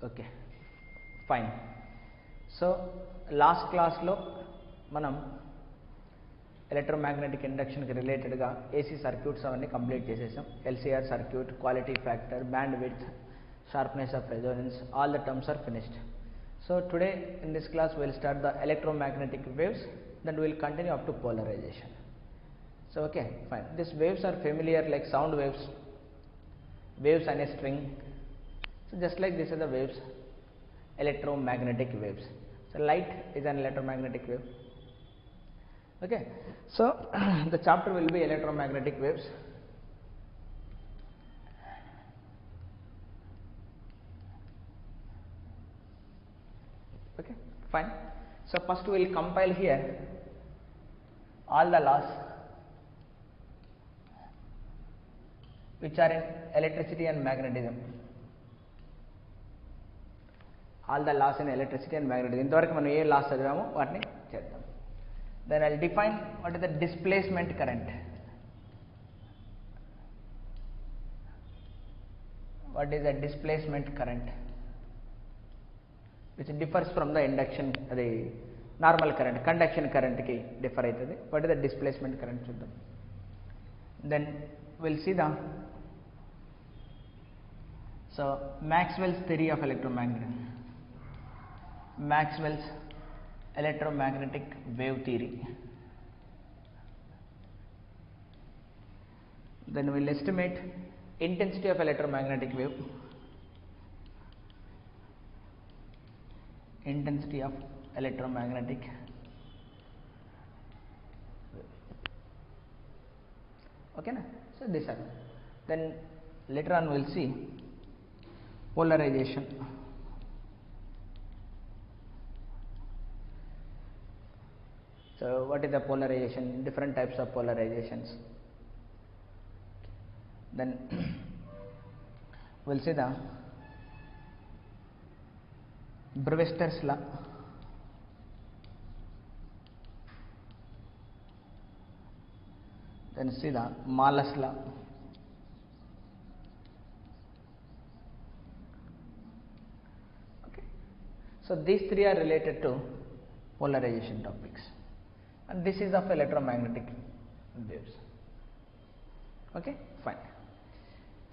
Okay fine. So last క్లాస్లో మనం electromagnetic ఇండక్షన్కి రిలేటెడ్గా ఏసీ సర్క్యూట్స్ అవన్నీ కంప్లీట్ చేసేసాం. LCR circuit, quality factor, band width, sharpness of resonance, all the terms are finished. So today in this class we will start the electromagnetic waves, then we will continue up to polarization. So okay fine, these waves are familiar like sound waves, waves on a string. So just like this are the waves, electromagnetic waves. So light is an electromagnetic wave. Okay, so the chapter will be electromagnetic waves. Okay fine. So first we will compile here all the laws which are in electricity and magnetism. All the laws in electricity and magnetism. ఇంతవరకు మనం ఏ loss చదివామో వాటిని చేద్దాం. Then I will define what is the displacement current. What is the displacement current? Which differs from the induction, the normal current, conduction current ki differ aitadi. What is the displacement current chuddam. Then we will see the Maxwell's theory of electromagnetism, Maxwell's electromagnetic wave theory. Then we will estimate intensity of electromagnetic wave, intensity of electromagnetic wave. Okay na? So this are. Then later on we will see polarization. So what is the polarization? Different types of polarizations. Then we will see the Brewister's law, then see the Malus law, okay. So these three are related to polarization topics, and this is of electromagnetic waves. Okay fine.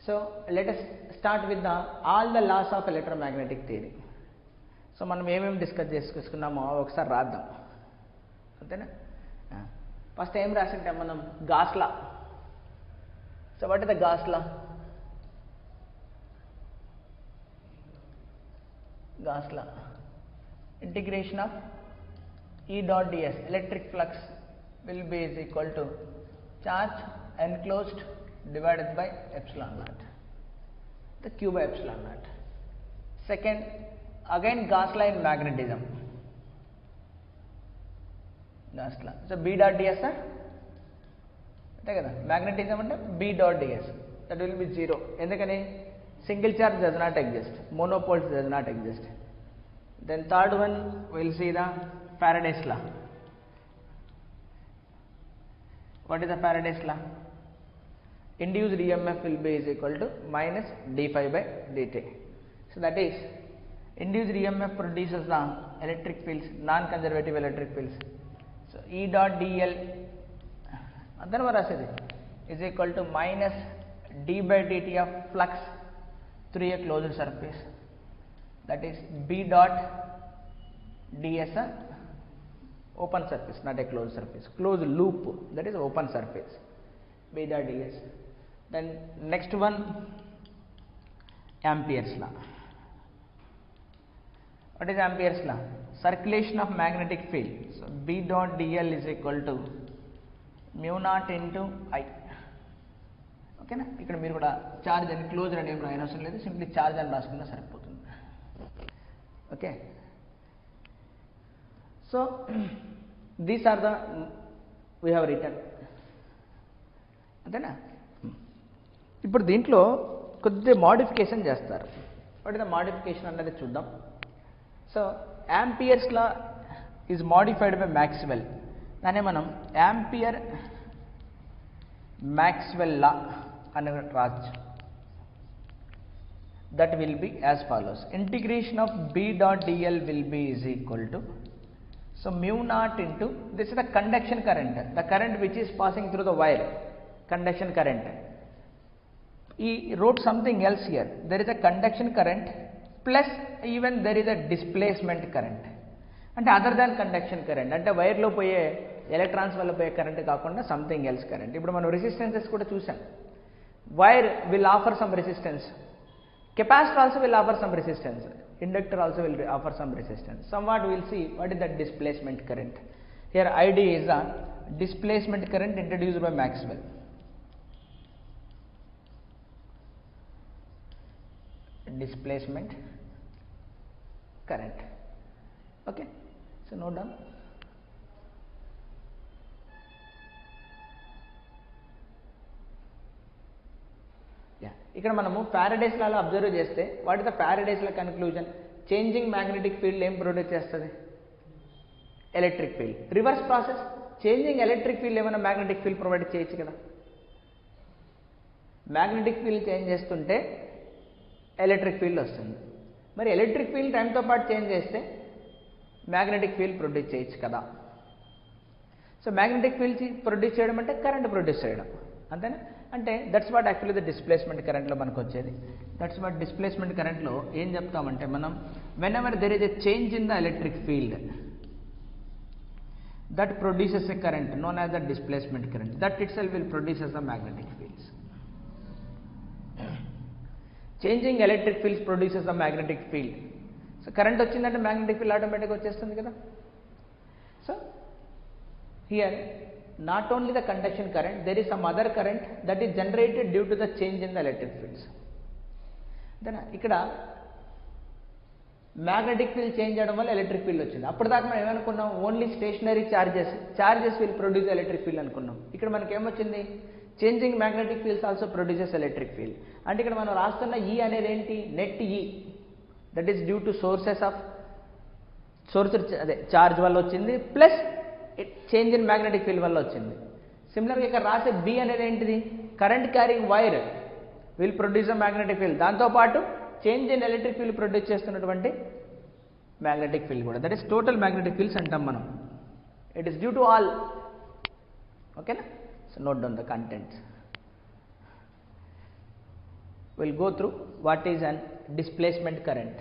So let us start with the all the laws of electromagnetic theory. So మనం ఏమేమి discuss చేసుకున్నామో ఒకసారి రాద్దాం, అంతేనా? First ఏం రాసింటాం మనం? Gas law. So what is the gas law? Gas law, integration of E dot ds, electric flux will be is equal to charge enclosed divided by epsilon naught, the q by epsilon naught. Second, again Gauss law in magnetism, Gauss law. So B dot ds ante kada, magnetism ante B dot ds, that will be 0. endukani single charge does not exist, monopoles does not exist. Then third one we will see the Faraday's law. What is the Faraday's law? Induced EMF will be is equal to minus d phi by dt. So that is, induced EMF produces the electric fields, non-conservative electric fields. So E dot dl antan varasedi is equal to minus d by dt of flux through a closed surface, that is B dot ds, open surface, not a closed surface, closed loop, that is open surface, B dot ds. Then next one, Ampere's law. What is Ampere's law? Circulation of magnetic field. So B dot dl is equal to mu naught into I. Okay na? ఇక్కడ మీరు కూడా charge అని close అని ఏం రాయని అవసరం లేదు, simply charge అని రాసుకున్నా సరిపోతుంది. Okay, so these are the we have return, అంతేనా? ఇప్పుడు దీంట్లో కొద్దిగా మోడిఫికేషన్ చేస్తారు. వాట్ ఇస్ ద మోడిఫికేషన్ అన్నది చూద్దాం. So Ampere's law is modified by Maxwell, దాన్ని మనం యాంపియర్ మ్యాక్స్వెల్ లా అని రావచ్చు. that will be as follows. Integration of B dot dl will be is equal to, so mu naught into, this is the conduction current, the current which is passing through the wire, conduction current. He wrote something else here. There is a conduction current plus even there is a displacement current. అంటే other than conduction current, అంటే వైర్లో పోయే electrons వల్ల పోయే current కాకుండా something else current. ఇప్పుడు మనం resistances కూడా చూసాం. Wire will offer some resistance, capacitor also will offer some resistance, inductor also will offer some resistance. Somewhat we will see what is that displacement current. Here ID is a displacement current introduced by Maxwell. Displacement current. Okay, so note down. ఇక్కడ మనము Faraday's లాలో observe చేస్తే what is the Faraday's law conclusion? Changing magnetic field ఏం produce చేస్తుంది? Electric field. Reverse process, changing electric field ఏమైనా magnetic field provide చేయొచ్చు కదా. Magnetic field change చేస్తుంటే electric field వస్తుంది. మరి ఎలక్ట్రిక్ ఫీల్డ్ టైంతో పాటు చేంజ్ చేస్తే మ్యాగ్నెటిక్ ఫీల్డ్ ప్రొడ్యూస్ చేయొచ్చు కదా. సో మ్యాగ్నెటిక్ ఫీల్డ్ ప్రొడ్యూస్ చేయడం అంటే కరెంట్ ప్రొడ్యూస్ చేయడం, అంతేనా? అంటే that's what actually the displacement కరెంట్లో మనకు వచ్చేది. దట్స్ వాట్ డిస్ప్లేస్మెంట్ కరెంట్లో ఏం చెప్తామంటే మనం, when ever there is a change in the electric field that produces a current known as the displacement current, that itself will produce as the magnetic fields. Changing electric fields produces the magnetic field. So current వచ్చిందంటే magnetic field automatically వచ్చేస్తుంది కదా. So here not only the conduction current, there is some other current that is generated due to the change in the electric fields. Then ఇక్కడ magnetic field change చేయడం వల్ల electric field వచ్చింది. అప్పటిదాకా మనం ఏమనుకున్నాం? Only stationary charges will produce electric field అనుకున్నాం. ఇక్కడ మనకి ఏమొచ్చింది? Changing magnetic fields also produces electric field. అంటే ఇక్కడ మనం రాస్తున్న ఈ అనేది ఏంటి? Net E, that is due to source అదే చార్జ్ వల్ల వచ్చింది, plus change in magnetic field వల్ల వచ్చింది. సిమిలర్గా ఇక్కడ రాసే బి అనేది ఏంటిది? Current carrying wire will produce a magnetic field, దాంతోపాటు change in electric field produce చేస్తున్నటువంటి మ్యాగ్నెటిక్ ఫీల్డ్ కూడా, that is total magnetic fields అంటాం మనం. It is due to all. ఓకేనా? So note down the contents. Will go through what is an displacement current.